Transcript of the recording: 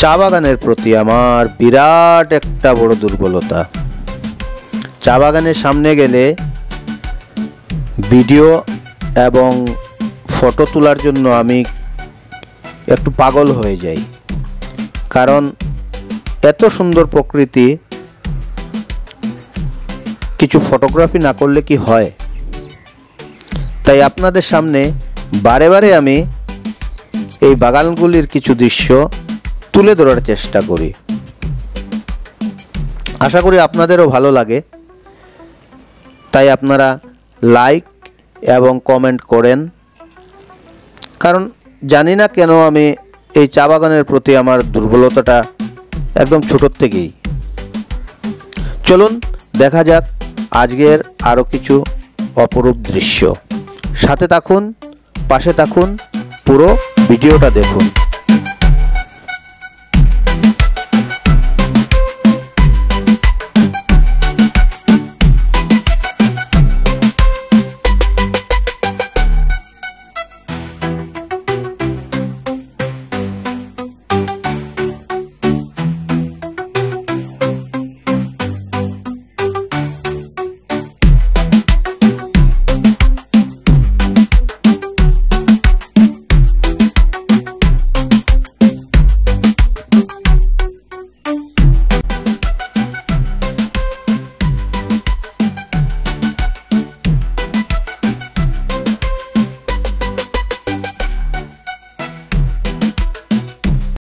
চা বাগানের প্রতি আমার বিরাট একটা বড় দুর্বলতা। চা বাগানের সামনে গেলে ভিডিও এবং ফটো তোলার জন্য আমি একটু পাগল হয়ে যাই, কারণ এত সুন্দর প্রকৃতি, কিছু ফটোগ্রাফি না করলে কি হয়। তাই আপনাদের সামনে বারে বারে আমি এই বাগানগুলির কিছু দৃশ্য তুলে ধরার চেষ্টা করি। আশা করি আপনাদেরও ভালো লাগে। তাই আপনারা লাইক এবং কমেন্ট করেন, কারণ জানি না কেন আমি এই চা বাগানের প্রতি আমার দুর্বলতাটা একদম ছোটোর থেকেই। চলুন দেখা যাক আজকের আরও কিছু অপরূপ দৃশ্য। সাথে থাকুন, পাশে থাকুন, পুরো ভিডিওটা দেখুন।